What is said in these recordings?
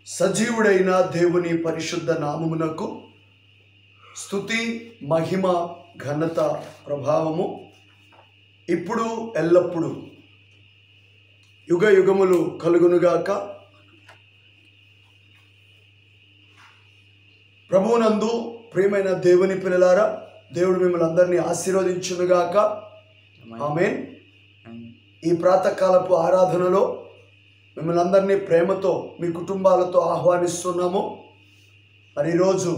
సజీవుడైన దేవుని పరిశుద్ధ నామమునకు స్తుతి మహిమ ఘనత ప్రభావము ఇప్పుడు ఎల్లప్పుడు యుగ యుగములు కలుగునుగాక. ప్రభువునందు ప్రియమైన దేవుని పిల్లలారా, దేవుడు మిమ్మల్ని అందరినీ ఆశీర్వదించునుగాక. ఆమేన్. ఈ ప్రాతకాలపు ఆరాధనలో మిమ్మల్ని అందరినీ ప్రేమతో మీ కుటుంబాలతో ఆహ్వానిస్తున్నాము. మరి ఈరోజు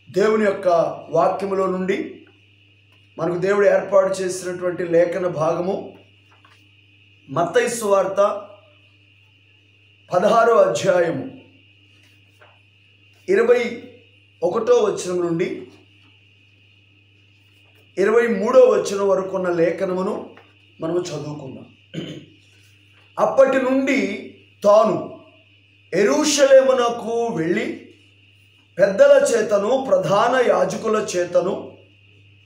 దేవుని యొక్క వాక్యములో నుండి మనకు దేవుడు ఏర్పాటు చేసినటువంటి లేఖన భాగము మత్తయి సువార్త 16వ అధ్యాయము 21వ వచనం నుండి 23వ వచనం వరకు ఉన్న లేఖనమును మనము చదువుకుందాం. అప్పటి నుండి తాను యెరూషలేమునకు వెళ్ళి పెద్దల చేతను ప్రధాన యాజకుల చేతను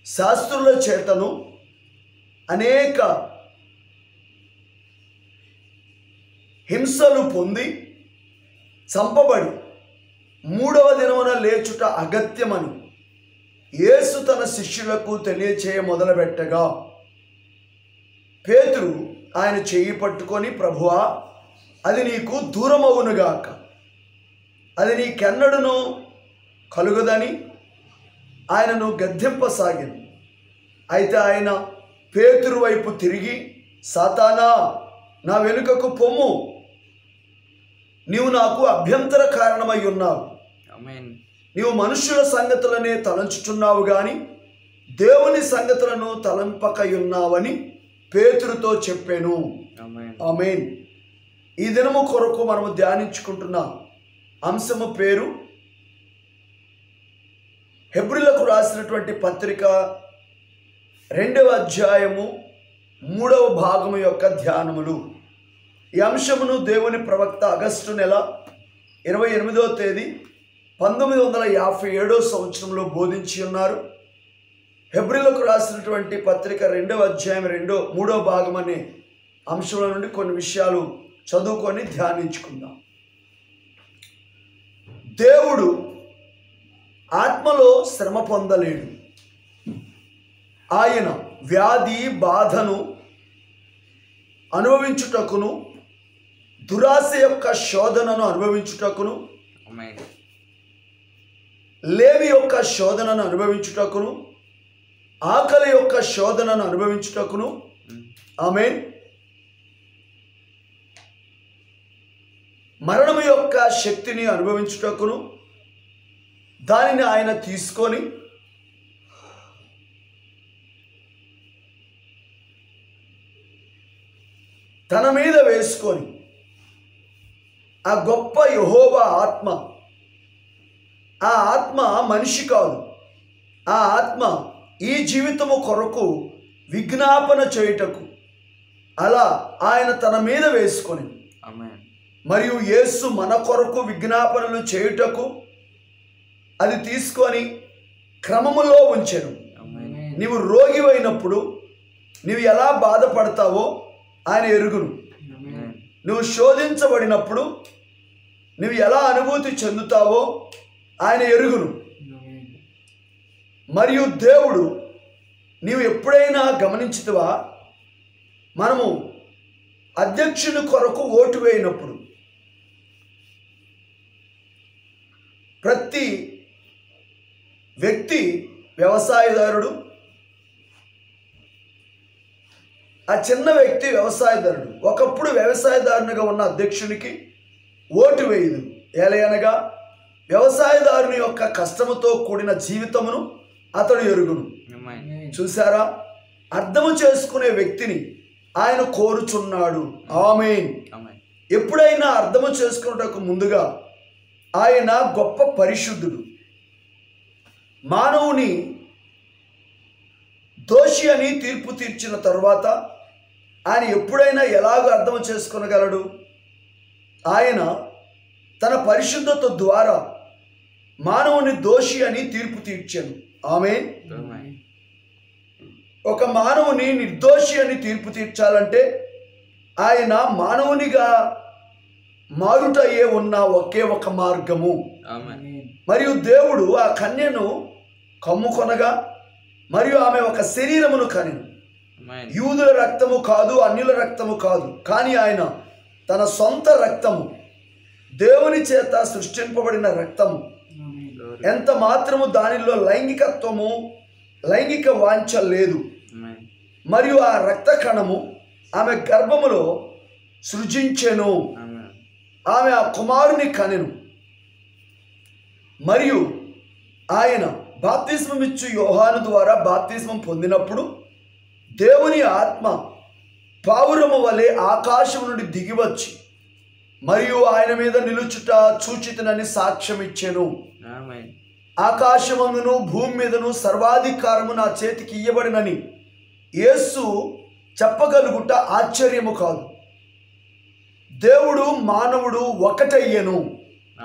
శాస్త్రుల చేతను అనేక హింసలు పొంది చంపబడి 3వ దినమున లేచుట అగత్యమని యేసు తన శిష్యులకు తెలియచేయ మొదలుపెట్టగా పేతురు ఆయన చెయ్యి పట్టుకొని, ప్రభువా, అది నీకు దూరమవునుగాక, అది నీకెన్నడూను కలుగదని ఆయనను గద్దింపసాగింది. అయితే ఆయన పేతురు వైపు తిరిగి, సాతానా, నా వెనుకకు పొమ్ము, నీవు నాకు అభ్యంతర కారణమై ఉన్నావు. నీవు మనుష్యుల సంగతులనే తలంచుచున్నావు గాని దేవుని సంగతులను తలంపకయున్నావని పేతురుతో చెప్పాను. ఆమేన్. ఈ దినము కొరకు మనము ధ్యానించుకుంటున్న అంశము పేరు హెబ్రీయులకు రాసినటువంటి పత్రిక 2వ అధ్యాయము 3వ భాగము యొక్క ధ్యానములు. ఈ అంశమును దేవుని ప్రవక్త ఆగస్టు నెల 28వ తేదీ 1957వ సంవత్సరంలో బోధించి ఉన్నారు. హెబ్రీయులకు రాసినటువంటి పత్రిక 2వ అధ్యాయం 3వ భాగం అనే అంశంలో నుండి కొన్ని విషయాలు చదువుకొని ధ్యానించుకుందాం. దేవుడు ఆత్మలో శ్రమ పొందలేడు. ఆయన వ్యాధి బాధను అనుభవించుటకును, దురాశ యొక్క శోధనను అనుభవించుటకును, లేవి యొక్క శోధనను అనుభవించుటకును, ఆకలి యొక్క శోధనను అనుభవించుటకును, ఆమేన్, మరణము యొక్క శక్తిని అనుభవించుటకును దానిని ఆయన తీసుకొని తన మీద వేసుకొని, ఆ గొప్ప యెహోవా ఆత్మ, ఆ ఆత్మ మనిషి కాదు, ఆ ఆత్మ ఈ జీవితము కొరకు విజ్ఞాపన చేయుటకు అలా ఆయన తన మీద వేసుకొని, మరియు యేసు మన కొరకు విజ్ఞాపనలు చేయుటకు అది తీసుకొని క్రమములో ఉంచెను. నీవు రోగివైనప్పుడు నీవు ఎలా బాధపడతావో ఆయన ఎరుగును. నువ్వు శోధించబడినప్పుడు నువ్వు ఎలా అనుభూతి చెందుతావో ఆయన ఎరుగును. మరియు దేవుడు, నీవు ఎప్పుడైనా గమనించితివా, మనము అధ్యక్షుని కొరకు ఓటు వేయినప్పుడు ప్రతి వ్యక్తి వ్యవసాయదారుడు, ఆ చిన్న వ్యక్తి వ్యవసాయదారుడు ఒకప్పుడు వ్యవసాయదారునిగా ఉన్న అధ్యక్షునికి ఓటు వేయదు. ఏలయనగా వ్యవసాయదారుని యొక్క కష్టముతో కూడిన జీవితమును అతడు ఎరుగును. చూసారా, అర్థము చేసుకునే వ్యక్తిని ఆయన కోరుచున్నాడు. ఆమేన్. ఎప్పుడైనా అర్థము చేసుకున్నటకు ముందుగా ఆయన గొప్ప పరిశుద్ధుడు. మానవుని దోషి అని తీర్పు తీర్చిన తరువాత ఆయన ఎప్పుడైనా ఎలాగో అర్థం చేసుకొనగలడు? ఆయన తన పరిశుద్ధత ద్వారా మానవుని దోషి అని తీర్పు తీర్చాను. ఆమేన్. ఒక మానవుని నిర్దోషి అని తీర్పు తీర్చాలంటే ఆయన మానవునిగా మారుటయే ఉన్న ఒకే ఒక మార్గము. ఆమేన్. మరియు దేవుడు ఆ కన్యను కమ్ముకొనగా మరియు ఆమె ఒక శరీరమును కనెను. ఆమేన్. యూదుల రక్తము కాదు, అన్యుల రక్తము కాదు, కానీ ఆయన తన సొంత రక్తము, దేవుని చేత సృష్టింపబడిన రక్తము, ఎంత మాత్రము దానిలో లైంగిక వాంఛ లేదు. ఆమేన్. మరియు ఆ రక్త కణము ఆమె గర్భములో సృజించెను. ఆమేన్. ఆమె ఆ కుమారుని కనెను. మరియు ఆయన బాప్తిస్మం ఇచ్చు యోహాను ద్వారా బాప్తిస్మం పొందినప్పుడు దేవుని ఆత్మ పావురము వలె ఆకాశం నుండి దిగివచ్చి మరియు ఆయన మీద నిలుచుట చూచితినని సాక్ష్యం ఇచ్చెను. ఆమేన్. ఆకాశమందును భూమి మీదను సర్వాధికారము నా చేతికి ఇయ్యబడినని యేసు చెప్పగలుగుట ఆశ్చర్యము కాదు. దేవుడు మానవుడు ఒకటయ్యెను.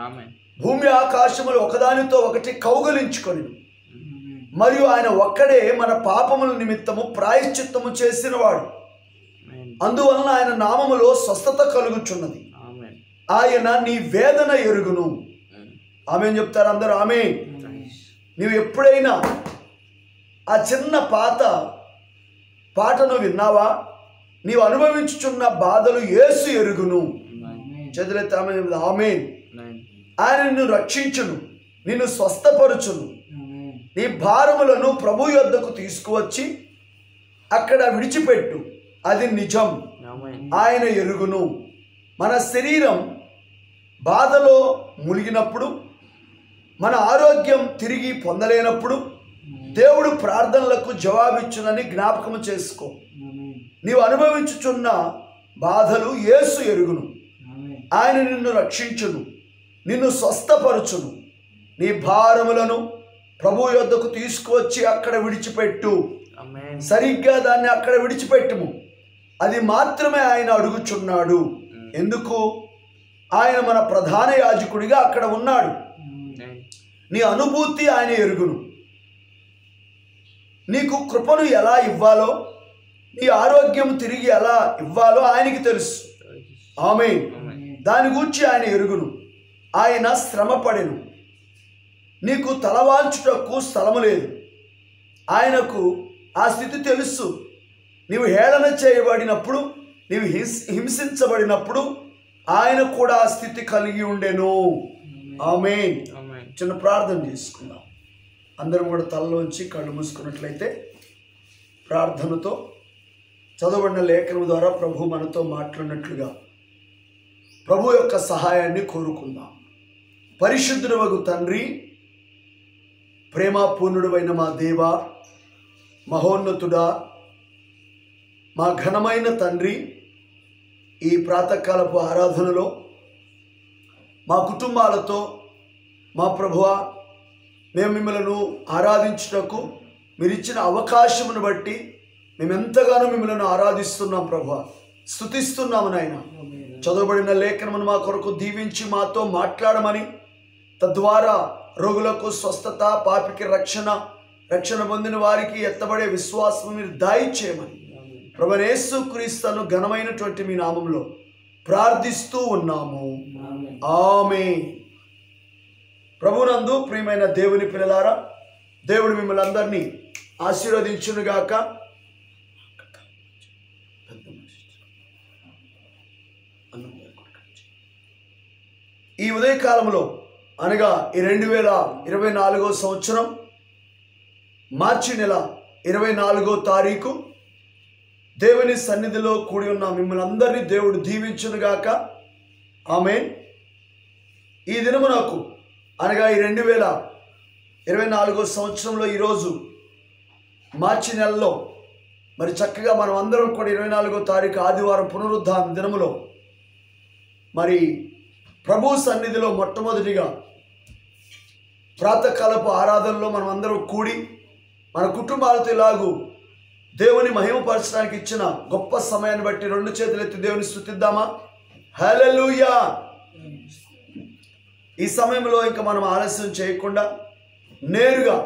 ఆమేన్. భూమి ఆకాశములు ఒకదానితో ఒకటి కౌగలించుకొని మరియు ఆయన ఒక్కడే మన పాపముల నిమిత్తము ప్రాయశ్చిత్తము చేసినవాడు. అందువలన ఆయన నామములో స్వస్థత కలుగుచున్నది. ఆయన నీ వేదన ఎరుగును. ఆమేన్ చెప్తారు అందరూ. ఆమేన్. నీవు ఎప్పుడైనా ఆ చిన్న పాటను విన్నావా? నీవు అనుభవించుచున్న బాధలు యేసు ఎరుగును. చేతులెత్తి ఆమేన్ చెప్తా. ఆమేన్. ఆయన నిన్ను రక్షించును, నిన్ను స్వస్థపరచును. నీ భారములను ప్రభు యొద్దకు తీసుకువచ్చి అక్కడ విడిచిపెట్టు, అది నిజం. ఆయన ఎరుగును. మన శరీరం బాధలో మునిగినప్పుడు, మన ఆరోగ్యం తిరిగి పొందలేనప్పుడు దేవుడు ప్రార్థనలకు జవాబిచ్చునని జ్ఞాపకం చేసుకో. నీవు అనుభవించుచున్న బాధలు యేసు ఎరుగును. ఆయన నిన్ను రక్షించును, నిన్ను స్వస్థపరచును. నీ భారములను ప్రభు యొద్దకు తీసుకువచ్చి అక్కడ విడిచిపెట్టు. సరిగ్గా దాన్ని అక్కడ విడిచిపెట్టుము. అది మాత్రమే ఆయన అడుగుచున్నాడు. ఎందుకు? ఆయన మన ప్రధాన యాజకుడిగా అక్కడ ఉన్నాడు. నీ అనుభూతి ఆయన ఎరుగును. నీకు కృపను ఎలా ఇవ్వాలో, నీ ఆరోగ్యం తిరిగి ఎలా ఇవ్వాలో ఆయనకి తెలుసు. ఆమేన్. దాని గురించి ఆయన ఎరుగును. ఆయన శ్రమపడెను. నీకు తలవాల్చుటకు స్థలము లేదు. ఆయనకు ఆ స్థితి తెలుసు. నీవు హేళన చేయబడినప్పుడు, నీవు హింసించబడినప్పుడు ఆయన కూడా ఆ స్థితి కలిగి ఉండెను. ఆమేన్. చిన్న ప్రార్థన చేసుకుందాం. అందరం కూడా తలలోంచి కళ్ళు మూసుకున్నట్లయితే ప్రార్థనతో చదవబడిన లేఖనం ద్వారా ప్రభు మనతో మాట్లాడినట్లుగా ప్రభు యొక్క సహాయాన్ని కోరుకుందాం. పరిశుద్ధుడవగు తండ్రి, ప్రేమపూర్ణుడైన మా దేవ, మహోన్నతుడా, మా ఘనమైన తండ్రి, ఈ ప్రాతకాలపు ఆరాధనలో మా కుటుంబాలతో మా ప్రభువా మేము మిమ్మల్ని ఆరాధించుటకు మీరు ఇచ్చిన అవకాశమును బట్టి మేము ఎంతగానో మిమ్మల్ని ఆరాధిస్తున్నాం ప్రభువా, స్తుతిస్తున్నాము నాయన. చదవబడిన లేఖనమును మా కొరకు దీవించి మాతో మాట్లాడమని, తద్వారా రోగులకు స్వస్థత, పాపికి రక్షణ పొందిన వారికి ఎత్తబడే విశ్వాసం మీరు దయచేయమని ప్రభువైన యేసుక్రీస్తును ఘనమైనటువంటి మీ నామములో ప్రార్థిస్తూ ఉన్నాము. ఆమేన్. ప్రభునందు ప్రియమైన దేవుని పిల్లలారా, దేవుడు మిమ్మల్ని అందరినీ ఆశీర్వదించునుగాక. ఈ ఉదయకాలంలో అనగా ఈ 2024 సంవత్సరం మార్చి నెల 24వ తారీఖు దేవుని సన్నిధిలో కూడి ఉన్న మిమ్మల్ని అందరినీ దేవుడు దీవించునుగాక. ఆమేన్. ఈ దినము నాకు అనగా ఈ 2024 సంవత్సరంలో ఈరోజు మార్చి నెలలో మరి చక్కగా మనం అందరం కూడా 24వ తారీఖు ఆదివారం పునరుద్ధాన దినములో మరి ప్రభు సన్నిధిలో మొట్టమొదటిగా ప్రాతకాలపు ఆరాధనలో మనం అందరం కూడి మన కుటుంబాలతో ఇలాగూ దేవుని మహిమపరచడానికి ఇచ్చిన గొప్ప సమయాన్ని బట్టి 2 చేతులెత్తి దేవుని స్తుతిద్దామా? హల్లెలూయా. ఈ సమయంలో ఇంకా మనం ఆలస్యం చేయకుండా నేరుగా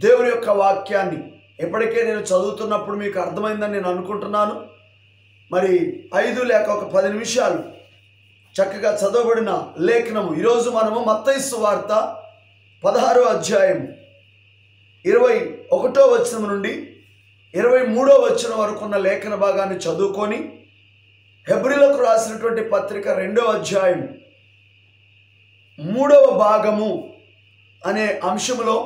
దేవుని యొక్క వాక్యాన్ని ఎప్పటికే నేను చదువుతున్నప్పుడు మీకు అర్థమైందని నేను అనుకుంటున్నాను. మరి 5 లేక ఒక 10 నిమిషాలు చక్కగా చదవబడిన లేఖనము. ఈరోజు మనము మత్తయి సువార్త 16వ అధ్యాయం 21వ వచనం నుండి 23వ వచనం వరకు ఉన్న లేఖన భాగాన్ని చదువుకొని హెబ్రీలకు రాసినటువంటి పత్రిక 2వ అధ్యాయం 3వ భాగము అనే అంశములో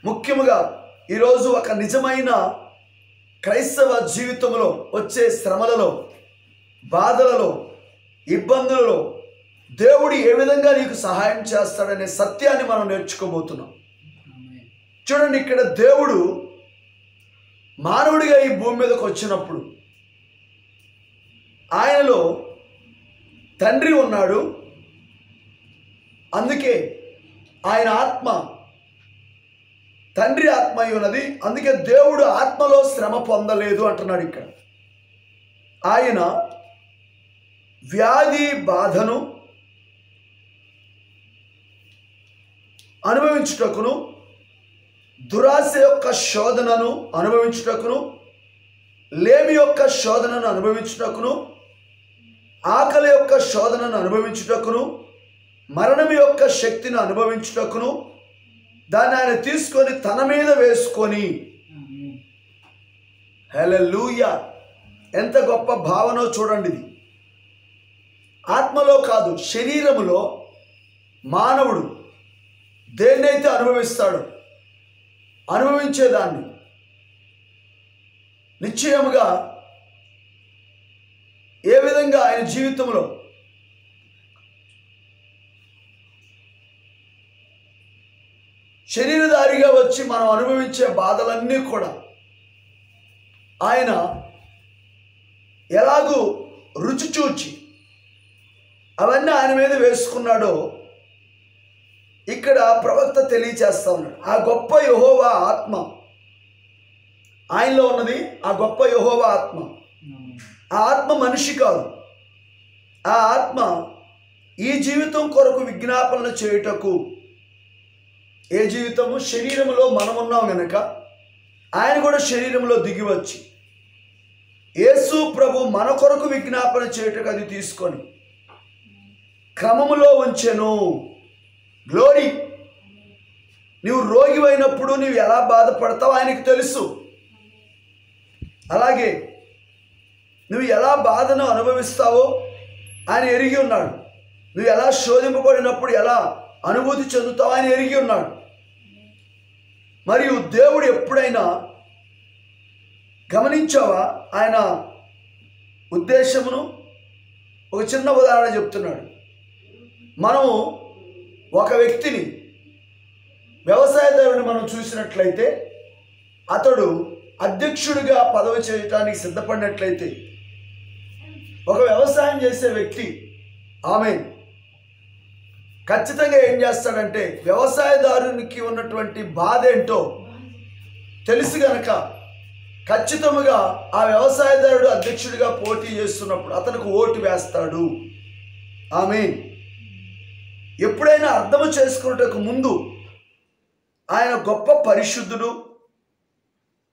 ముఖ్యముగా ఈరోజు ఒక నిజమైన క్రైస్తవ జీవితంలో వచ్చే శ్రమలలో, బాధలలో, ఇబ్బందులలో దేవుడు ఏ విధంగా నీకు సహాయం చేస్తాడనే సత్యాన్ని మనం నేర్చుకోబోతున్నాం. చూడండి, ఇక్కడ దేవుడు మానవుడిగా ఈ భూమి మీదకి వచ్చినప్పుడు ఆయనలో తండ్రి ఉన్నాడు. అందుకే ఆయన ఆత్మ తండ్రి ఆత్మ అయి ఉన్నది. అందుకే దేవుడు ఆత్మలో శ్రమ పొందలేదు అంటున్నాడు. ఇక్కడ ఆయన వ్యాధి బాధను అనుభవించుటకును, దురాశ యొక్క శోధనను అనుభవించుటకును, లేమి యొక్క శోధనను అనుభవించుటకును, ఆకలి యొక్క శోధనను అనుభవించుటకును, మరణం యొక్క శక్తిని అనుభవించుటకును దాన్ని ఆయన తీసుకొని తన మీద వేసుకొని, హల్లెలూయా, ఎంత గొప్ప భావనో చూడండి. ఇది ఆత్మలో కాదు, శరీరములో మానవుడు దేన్నైతే అనుభవిస్తాడో అనుభవించేదాన్ని నిశ్చయముగా ఏ విధంగా ఆయన జీవితంలో శరీరధారిగా వచ్చి మనం అనుభవించే బాధలన్నీ కూడా ఆయన ఎలాగూ రుచి చూచి అవన్నీ ఆయన మీద వేసుకున్నాడో ఇక్కడ ప్రవక్త తెలియచేస్తా ఉన్నాడు. ఆ గొప్ప యెహోవా ఆత్మ ఆయనలో ఉన్నది. ఆ గొప్ప యెహోవా ఆత్మ, ఆ ఆత్మ మనిషి కాదు. ఆ ఆత్మ ఈ జీవితం కొరకు విజ్ఞాపనలు చేయుటకు, ఏ జీవితము శరీరంలో మనం ఉన్నాం గనక ఆయన కూడా శరీరంలో దిగివచ్చి యేసు ప్రభు మన కొరకు విజ్ఞాపన చేయుటకు అది తీసుకొని క్రమములో ఉంచెను. గ్లోరీ. నీవు రోగివైనప్పుడు నీవు ఎలా బాధపడతావు ఆయనకు తెలుసు. అలాగే నువ్వు ఎలా బాధను అనుభవిస్తావో ఆయన ఎరిగి ఉన్నాడు. నువ్వు ఎలా శోధింపబడినప్పుడు ఎలా అనుభూతి చెందుతావు ఆయన ఎరిగి ఉన్నాడు. మరియు దేవుడు ఎప్పుడైనా గమనించావా ఆయన ఉద్దేశమును? ఒక చిన్న ఉదాహరణ చెప్తున్నాడు. మనము ఒక వ్యక్తిని, వ్యవసాయదారుని మనం చూసినట్లయితే అతడు అధ్యక్షుడిగా పదవి చేయటానికి సిద్ధపడినట్లయితే ఒక వ్యవసాయం చేసే వ్యక్తి ఆమె ఖచ్చితంగా ఏం చేస్తాడంటే వ్యవసాయదారునికి ఉన్నటువంటి బాధ ఏంటో తెలిసి గనక ఖచ్చితంగా ఆ వ్యవసాయదారుడు అధ్యక్షుడిగా పోటీ చేస్తున్నప్పుడు అతనికి ఓటు వేస్తాడు. ఆమె ఎప్పుడైనా అర్థము చేసుకున్నటకు ముందు ఆయన గొప్ప పరిశుద్ధుడు,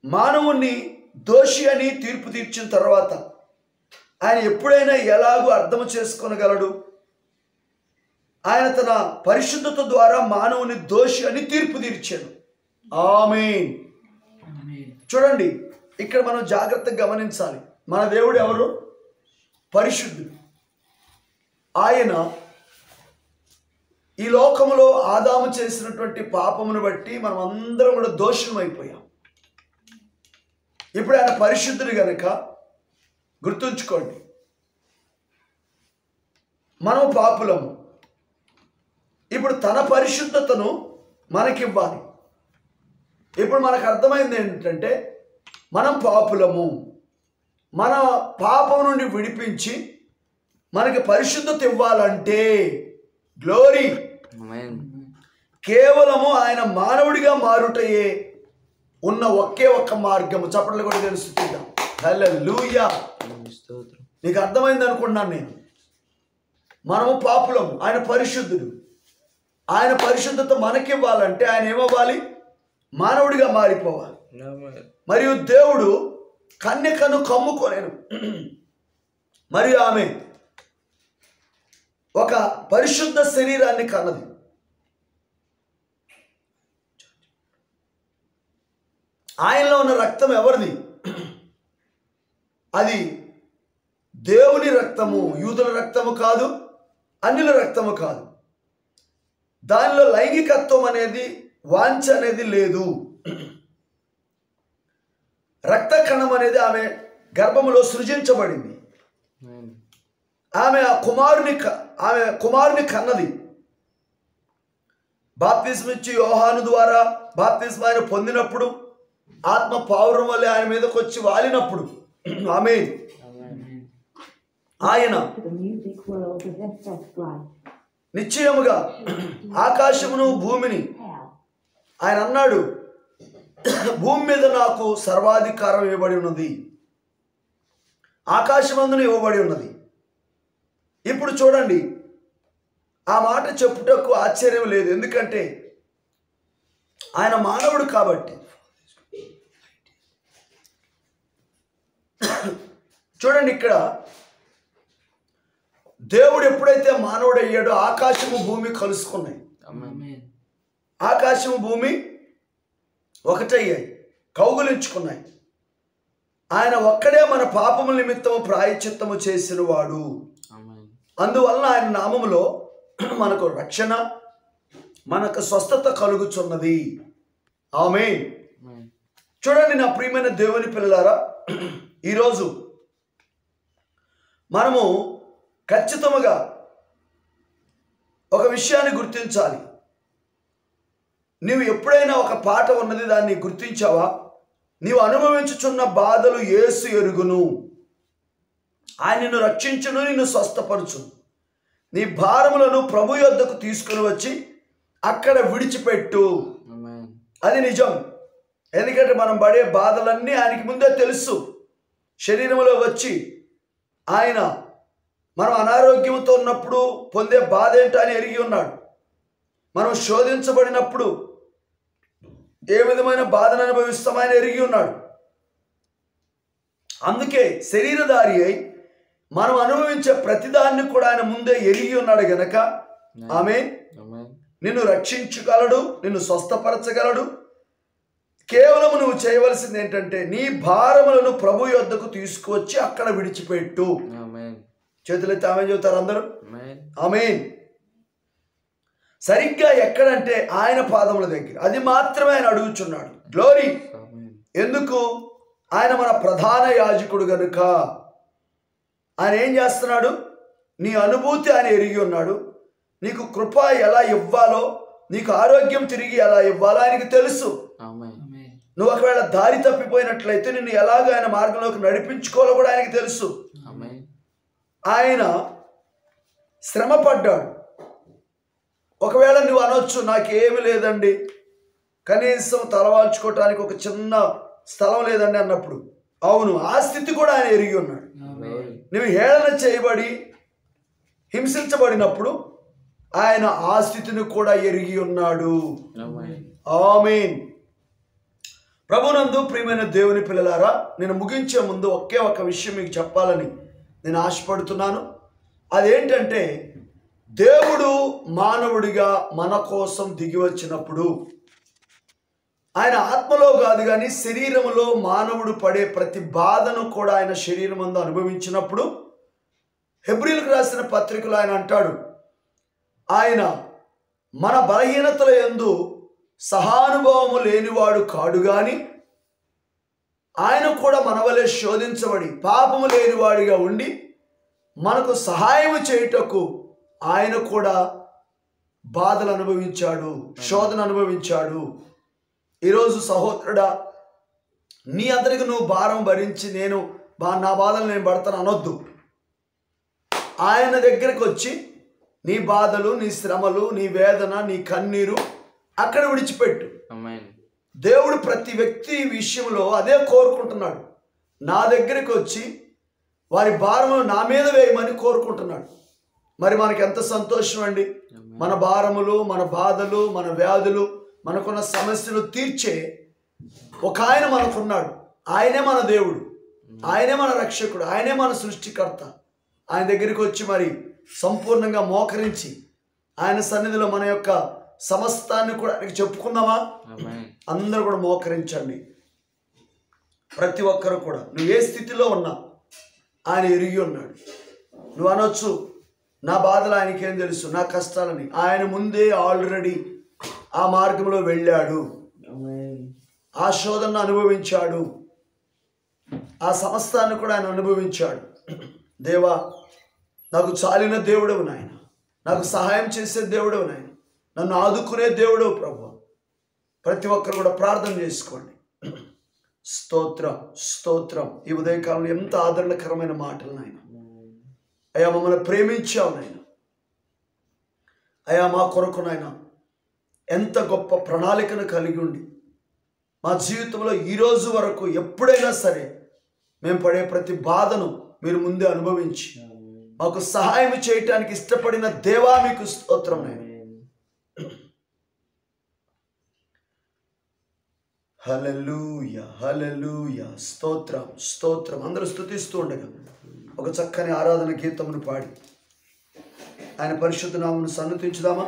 మానవుణ్ణి దోషి అని తీర్పు తీర్చిన తర్వాత ఆయన ఎప్పుడైనా ఎలాగూ అర్థము చేసుకోగలడు? ఆయన తన పరిశుద్ధత ద్వారా మానవుని దోషి అని తీర్పు తీర్చాడు. ఆమేన్. చూడండి, ఇక్కడ మనం జాగ్రత్తగా గమనించాలి. మన దేవుడు ఎవరు? పరిశుద్ధుడు. ఆయన ఈ లోకములో ఆదాము చేసినటువంటి పాపమును బట్టి మనం అందరం కూడా దోషులం అయిపోయాం. ఇప్పుడు ఆయన పరిశుద్ధుడు గనక గుర్తుంచుకోండి, మనం పాపులము. ఇప్పుడు తన పరిశుద్ధతను మనకివ్వాలి. ఇప్పుడు మనకు అర్థమైంది ఏంటంటే మనం పాపులము. మన పాపం నుండి విడిపించి మనకి పరిశుద్ధత ఇవ్వాలంటే గ్లోరీ కేవలము ఆయన మానవుడిగా మారుటయే ఉన్న ఒకే ఒక్క మార్గము. చప్పట్లు కూడా తెలుస్తుందా? హల్లెలూయా. నీకు అర్థమైంది అనుకున్నాను నేను. మనము పాపులము, ఆయన పరిశుద్ధుడు. ఆయన పరిశుద్ధత మనకివ్వాలంటే ఆయన ఏమవ్వాలి? మానవుడిగా మారిపోవాలి. మరియు దేవుడు కన్యకను కమ్ముకోలేను. మరియు ఆమె ఒక పరిశుద్ధ శరీరాన్ని కన్నది. ఆయనలో ఉన్న రక్తం ఎవరిది? అది దేవుని రక్తము, యూదుల రక్తము కాదు, అన్యుల రక్తము కాదు. దానిలో లైంగికత్వం అనేది, వాంఛ అనేది లేదు. రక్త కణం అనేది ఆమె గర్భములో సృజించబడింది. ఆమె కుమారుని కన్నది. బాప్తిస్మం ఇచ్చి యోహాను ద్వారా బాప్తిస్మం ఆయన పొందినప్పుడు ఆత్మ పావురం వల్ల ఆయన మీదకి వచ్చి వాలినప్పుడు ఆమేన్ ఆయన నిశ్చయముగా ఆకాశమును భూమిని ఆయన అన్నాడు, భూమి మీద నాకు సర్వాధికారం ఇవ్వబడి ఉన్నది, ఆకాశమందును ఇవ్వబడి ఉన్నది. ఇప్పుడు చూడండి, ఆ మాట చెప్పుటకు ఆశ్చర్యం లేదు, ఎందుకంటే ఆయన మానవుడు కాబట్టి. చూడండి, ఇక్కడ దేవుడు ఎప్పుడైతే మానవుడు అయ్యాడో ఆకాశము భూమి కలుసుకున్నాయి. ఆకాశము భూమి ఒకటయ్యాయి, కౌగులించుకున్నాయి. ఆయన ఒక్కడే మన పాపముల నిమిత్తము ప్రాయశ్చిత్తము చేసిన వాడు. అందువలన ఆయన నామములో మనకు రక్షణ, మనకు స్వస్థత కలుగుచున్నది. ఆమేన్. చూడండి నా ప్రియమైన దేవుని పిల్లలారా, ఈరోజు మనము ఖచ్చితంగా ఒక విషయాన్ని గుర్తించాలి. నీవు ఎప్పుడైనా ఒక పాట ఉన్నది, దాన్ని గుర్తించావా? నీవు అనుభవించుచున్న బాధలు యేసు ఎరుగును, ఆయన నిన్ను రక్షించును, నిన్ను స్వస్థపరచును. నీ భారములను ప్రభు యొద్దకు తీసుకుని వచ్చి అక్కడ విడిచిపెట్టు. అది నిజం. ఎందుకంటే మనం పడే బాధలన్నీ ఆయనకి ముందే తెలుసు. శరీరంలో వచ్చి ఆయన మనం అనారోగ్యంతో ఉన్నప్పుడు పొందే బాధ ఏంటో ఆయన ఎరిగి ఉన్నాడు. మనం శోధించబడినప్పుడు ఏ విధమైన బాధను అనుభవిస్తామో ఆయన ఎరిగి ఉన్నాడు. అందుకే శరీరధారి అయి మనం అనుభవించే ప్రతిదాన్ని కూడా ఆయన ముందే ఎరిగి ఉన్నాడు గనక ఆమేన్, నిన్ను రక్షించగలడు, నిన్ను స్వస్థపరచగలడు. కేవలం నువ్వు చేయవలసింది ఏంటంటే నీ భారములను ప్రభు యొద్దకు తీసుకువచ్చి అక్కడ విడిచిపెట్టు. చేతులెత్తి ఆమేన్ చెబుతారు అందరూ. ఆమేన్. సరిగ్గా ఎక్కడంటే ఆయన పాదముల దగ్గర. అది మాత్రమే ఆయన అడుగుచున్నాడు. గ్లోరీ. ఎందుకు? ఆయన మన ప్రధాన యాజకుడు గనుక. ఆయన ఏం చేస్తున్నాడు? నీ అనుభూతి ఆయన ఎరిగి ఉన్నాడు. నీకు కృప ఎలా ఇవ్వాలో, నీకు ఆరోగ్యం తిరిగి ఎలా ఇవ్వాలో ఆయనకి తెలుసు. నువ్వు ఒకవేళ దారి తప్పిపోయినట్లయితే నిన్ను ఎలాగ ఆయన మార్గంలోకి నడిపించుకోవాలో కూడా ఆయనకి తెలుసు. ఆయన శ్రమ పడ్డాడు. ఒకవేళ నువ్వు అనొచ్చు, నాకేమి లేదండి, కనీసం తలవాల్చుకోవటానికి ఒక చిన్న స్థలం లేదండి అన్నప్పుడు, అవును, ఆ స్థితి కూడా ఆయన ఎరిగి ఉన్నాడు. నువ్వు హేళన చేయబడి హింసించబడినప్పుడు ఆయన ఆ స్థితిని కూడా ఎరిగి ఉన్నాడు. ఆమేన్. ప్రభునందు ప్రియమైన దేవుని పిల్లలారా, నేను ముగించే ముందు ఒకే ఒక విషయం మీకు చెప్పాలని నేను ఆశపడుతున్నాను. అదేంటంటే, దేవుడు మానవుడిగా మన కోసం దిగి వచ్చినప్పుడు ఆయన ఆత్మలో కాదు కానీ శరీరములో మానవుడు పడే ప్రతి బాధను కూడా ఆయన శరీరం అందు అనుభవించినప్పుడు, హెబ్రీయులకు రాసిన పత్రికలో ఆయన అంటాడు, ఆయన మన బలహీనతల యందు సహానుభవము లేనివాడు కాడు గాని ఆయన కూడా మన వలె శోధించబడి పాపము లేనివాడిగా ఉండి మనకు సహాయము చేయుటకు ఆయన కూడా బాధలు అనుభవించాడు, శోధన అనుభవించాడు. ఈరోజు సహోదరుడా, నీ అందరికి నువ్వు భారం భరించి నా బాధలు నేను పడతాను అనొద్దు. ఆయన దగ్గరికి వచ్చి నీ బాధలు, నీ శ్రమలు, నీ వేదన, నీ కన్నీరు అక్కడ విడిచిపెట్టు. దేవుడు ప్రతి వ్యక్తి విషయంలో అదే కోరుకుంటున్నాడు. నా దగ్గరికి వచ్చి వారి భారములు నా మీద వేయమని కోరుకుంటున్నాడు. మరి మనకి ఎంత సంతోషం అండి. మన భారములు, మన బాధలు, మన వ్యాధులు, మనకున్న సమస్యలు తీర్చే ఒక ఆయన మనకున్నాడు. ఆయనే మన దేవుడు, ఆయనే మన రక్షకుడు, ఆయనే మన సృష్టికర్త. ఆయన దగ్గరికి వచ్చి మరి సంపూర్ణంగా మోకరించి ఆయన సన్నిధిలో మన యొక్క సమస్తాన్ని కూడా ఆయనకి చెప్పుకుందామా? అందరూ కూడా మోకరించండి. ప్రతి ఒక్కరు కూడా నువ్వు ఏ స్థితిలో ఉన్నా ఆయన ఎరిగి ఉన్నాడు. నువ్వు అనొచ్చు, నా బాధలు ఆయనకేం తెలుసు, నా కష్టాలని. ఆయన ముందే ఆల్రెడీ ఆ మార్గంలో వెళ్ళాడు, ఆ శోధనను అనుభవించాడు, ఆ సమస్తాన్ని కూడా ఆయన అనుభవించాడు. దేవా, నాకు చాలిన దేవుడవు నాయన, నాకు సహాయం చేసే దేవుడవు నాయన, నన్ను ఆదుకునే దేవుడవు ప్రభు. ప్రతి ఒక్కరు కూడా ప్రార్థన చేసుకోండి. స్తోత్రం, స్తోత్రం. ఈ ఉదయకాలంలో ఎంత ఆదరణకరమైన మాటలు నాయన. అయ్యా, మమ్మల్ని ప్రేమించావు నాయన. అయ్యా, మా కొరకు నాయన ఎంత గొప్ప ప్రణాళికను కలిగి ఉండి మా జీవితంలో ఈరోజు వరకు ఎప్పుడైనా సరే మేము పడే ప్రతి బాధను మీరు ముందే అనుభవించి మాకు సహాయం చేయటానికి ఇష్టపడిన దేవా, మీకు స్తోత్రం నాయన. హల్లెలూయా, హల్లెలూయా. స్తోత్రం, స్తోత్రం. అందరూ స్తుతిస్తూ ఉండగా ఒక చక్కని ఆరాధన గీతమును పాడి ఆయన పరిశుద్ధ నామమును సన్నుతించుదామా?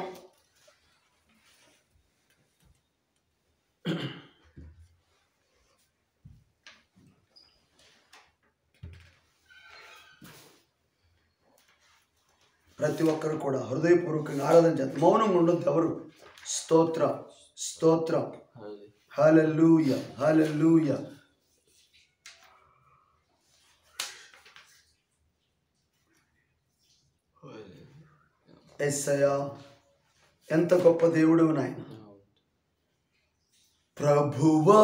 ప్రతి ఒక్కరు కూడా హృదయపూర్వకంగా ఆరాధన చేస్తారు. మౌనంగా ఉండొద్దు ఎవరు. స్తోత్రం, స్తోత్రం. హల్లెలూయా, హల్లెలూయా. యేసయ్యా, ఎంత గొప్ప దేవుడు నాయన. ప్రభువా,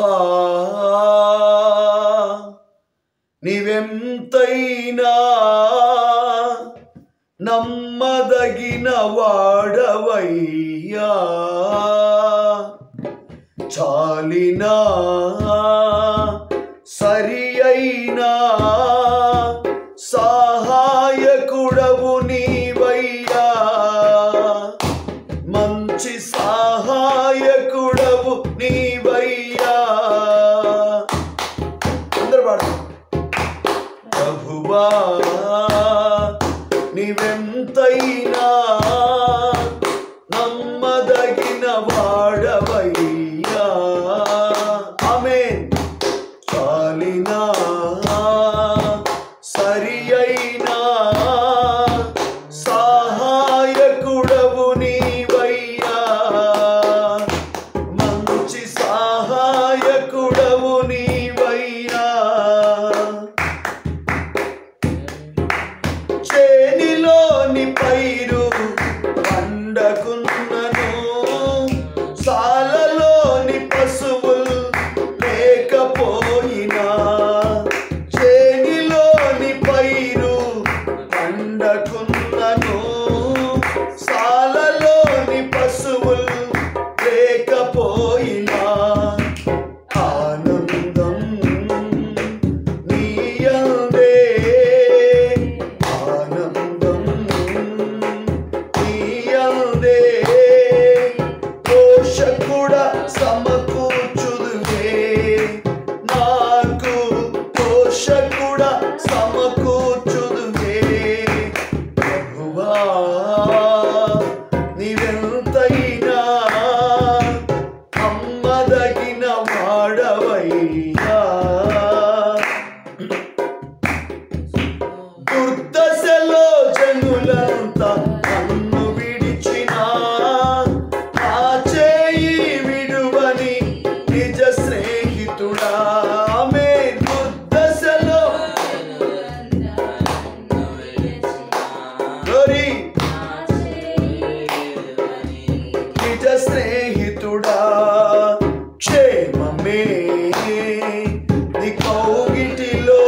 నీవెంతైనా నమ్మదగిన వాడవయ్యా, చాలినా సరి అయినా సహాయకుడవు నీవయ్యా, మంచి సహాయకుడవు నీవయ్యా. అందరూ పాడుతారు. ప్రభువా, నీవెంతైనా నమ్మదగిన వాడవయ్యా, ఆమేన్. చాలినా సరి అయినా సహాయకుడవు నీవయ్యా, మంచి సహాయకుడవు నీవయ్యా. చేనిలోని పైరు పండకున్నను, సాలలోని పశువులు లేకపోయినా, చేనిలోని పైరు పండకున్నను, సాలలోని పశువులు లేకపోయినా, ఆనందం నీయందే, ఆనందం నీయందే, పోషకుడా సమకూర్చుదువే నాకు, పోషకుడా సమకూర్చుదువే. ప్రభువా, నీవెంతైనా నమ్మదగిన వాడవయ్యా, దుర్దశలో జనులంతా నన్ను విడిచినా, నా చేయి విడువని నిజ స్నేహితుడా. ఆమేన్. దుర్దశలో glory, నిజ స్నేహితుడా, క్షేమమే నీ కౌగిటిలో,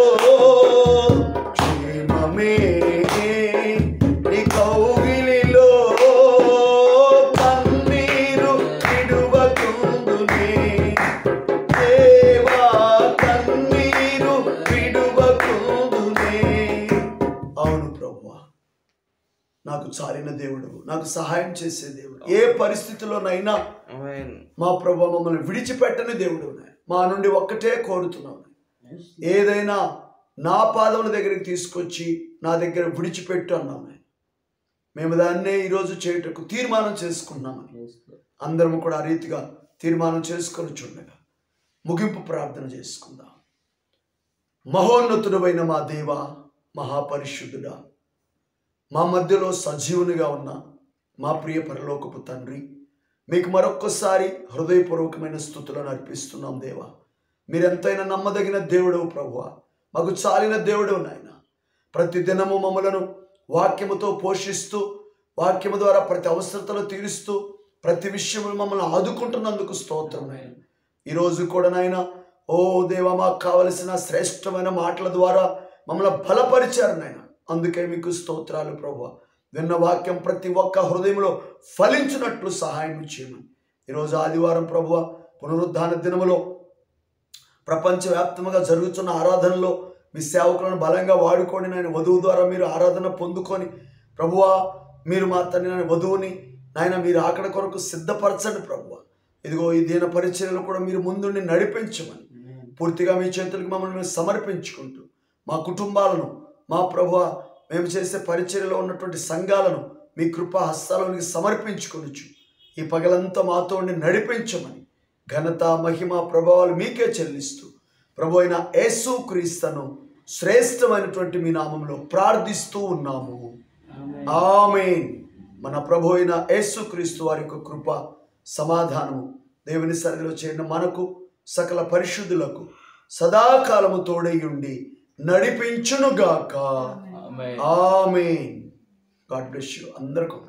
క్షేమమే నీ కౌగిలిలో, కన్నీరు విడువకుందునే దేవా, కన్నీరు విడువకుందునే. అవును ప్రభువా, నాకు చాలిన దేవుడు, నాకు సహాయం చేసే దేవుడు. ఏ పరిస్థితిలోనైనా మా ప్రభు మమ్మల్ని విడిచిపెట్టని దేవుడు. మా నుండి ఒక్కటే కోరుతున్నాను, ఏదైనా నా పాదముల దగ్గరికి తీసుకొచ్చి నా దగ్గర విడిచిపెట్టు అన్నాను. మేము దాన్నే ఈరోజు చేయుటకు తీర్మానం చేసుకున్నామని అందరము కూడా ఆ రీతిగా తీర్మానం చేసుకొని చూడగా ముగింపు ప్రార్థన చేసుకుందాం. మహోన్నతుడైన మా దేవ, మహాపరిశుద్ధుడా, మా మధ్యలో సజీవునిగా ఉన్న మా ప్రియ పరలోకపు తండ్రి, మీకు మరొక్కసారి హృదయపూర్వకమైన స్తుతులను అర్పిస్తున్నాం దేవా. మీరెంతైనా నమ్మదగిన దేవుడు ప్రభువా, మాకు చాలిన దేవుడు నాయన. ప్రతి దినము మమ్మలను వాక్యముతో పోషిస్తూ, వాక్యము ద్వారా ప్రతి అవసరతలు తీరుస్తూ, ప్రతి విషయంలో మమ్మల్ని ఆదుకుంటున్నందుకు స్తోత్రం నాయన. ఈరోజు కూడా నాయన, ఓ దేవా, మాకు కావలసిన శ్రేష్టమైన మాటల ద్వారా మమ్మల్ని బలపరిచారు నాయన. అందుకే మీకు స్తోత్రాలు ప్రభువా. విన్న వాక్యం ప్రతి ఒక్క హృదయంలో ఫలించినట్లు సహాయం చేయమని ఈరోజు ఆదివారం ప్రభువా, పునరుద్ధాన దినములో ప్రపంచవ్యాప్తంగా జరుగుతున్న ఆరాధనలో మీ సేవకులను బలంగా వాడుకొని నాయన, వధువు ద్వారా మీరు ఆరాధన పొందుకొని ప్రభువా, మీరు మా తండ్రి నాయన వధువుని నాయన మీరు ఆకడ కొరకు సిద్ధపరచండి ప్రభువా. ఇదిగో ఈ దీన పరిచర్యలు కూడా మీరు ముందుండి నడిపించమని పూర్తిగా మీ చేతులకు మమ్మల్ని మేము సమర్పించుకుంటూ, మా కుటుంబాలను, మా ప్రభువా, మేము చేసే పరిచర్యలో ఉన్నటువంటి సంఘాలను మీ కృపా హస్తాలోనికి సమర్పించుకొనొచ్చు. ఈ పగలంతా మాతో ఉండి నడిపించమని ఘనత, మహిమ, ప్రభావాలు మీకే చెల్లిస్తూ ప్రభు అయిన యేసు క్రీస్తును శ్రేష్టమైనటువంటి మీ నామంలో ప్రార్థిస్తూ ఉన్నాము. ఆమేన్. మన ప్రభు అయిన యేసు క్రీస్తు వారి యొక్క కృప, సమాధానము దేవుని సన్నిధిలో చేరిన మనకు సకల పరిశుద్ధులకు సదాకాలము తోడై ఉండి నడిపించునుగాక. ఆమేన్. గాడ్ బ్లెస్ యు అందరికీ.